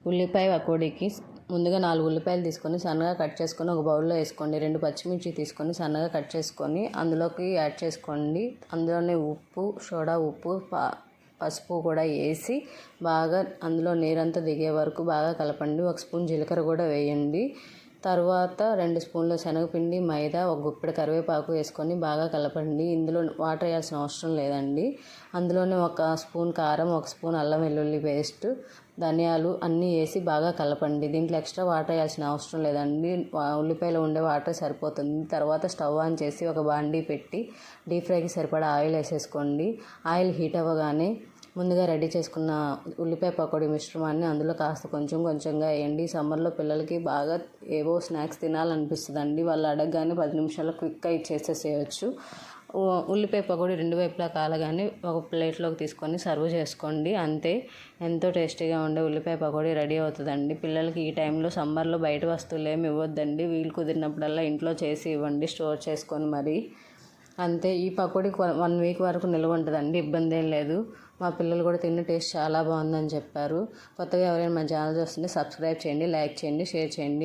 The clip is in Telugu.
ఉల్లిపాయ పకోడీకి ముందుగా 4 ఉల్లిపాయలు తీసుకొని సన్నగా కట్ చేసుకొని ఒక బౌల్లో వేసుకోండి. 2 పచ్చిమిర్చి తీసుకొని సన్నగా కట్ చేసుకొని అందులోకి యాడ్ చేసుకోండి. అందులోనే ఉప్పు, సోడా ఉప్పు, పసుపు కూడా వేసి బాగా అందులో నీరంతా దిగే వరకు బాగా కలపండి. 1 స్పూన్ జీలకర్ర కూడా వేయండి. తర్వాత 2 స్పూన్ల శనగపిండి, మైదా, 1 గుప్పెడు కరివేపాకు వేసుకొని బాగా కలపండి. ఇందులో వాటర్ వేయాల్సిన అవసరం లేదండి. అందులోనే 1 స్పూన్ కారం, 1 స్పూన్ అల్లం వెల్లుల్లి పేస్ట్, ధనియాలు అన్నీ వేసి బాగా కలపండి. దీంట్లో ఎక్స్ట్రా వాటర్ వేయాల్సిన అవసరం లేదండి. ఉల్లిపాయలో ఉండే వాటర్ సరిపోతుంది. తర్వాత స్టవ్ ఆన్ చేసి ఒక బాండీ పెట్టి డీప్ ఫ్రైకి సరిపడా ఆయిల్ వేసేసుకోండి. ఆయిల్ హీట్ అవ్వగానే ముందుగా రెడీ చేసుకున్న ఉల్లిపాయ పకోడీ మిశ్రమాన్ని అందులో కాస్త కొంచెంగా వేయండి. సమ్మర్లో పిల్లలకి బాగా ఏవో స్నాక్స్ తినాలనిపిస్తుందండి. వాళ్ళు అడగగానే 10 నిమిషాల్లో క్విక్గా ఇచ్చేసేయచ్చు. ఉల్లిపాయ పకోడీ 2 వైపులా కాలగానే ఒక ప్లేట్లోకి తీసుకొని సర్వ్ చేసుకోండి. అంతే, ఎంతో టేస్టీగా ఉండే ఉల్లిపాయ పకోడీ రెడీ అవుతుందండి. పిల్లలకి ఈ టైంలో సమ్మర్లో బయట వస్తువులు ఏమి ఇవ్వద్దండి. వీలు కుదిరినప్పుడల్లా ఇంట్లో చేసి ఇవ్వండి, స్టోర్ చేసుకొని మరి. అంతే, ఈ పకోడీ 1 వీక్ వరకు నిల్వ ఉంటుందండి, ఇబ్బంది ఏం లేదు. మా పిల్లలు కూడా తిన్న టేస్ట్ చాలా బాగుందని చెప్పారు. కొత్తగా ఎవరైనా మా ఛానల్ చూస్తుంటే సబ్స్క్రైబ్ చేయండి, లైక్ చేయండి, షేర్ చేయండి.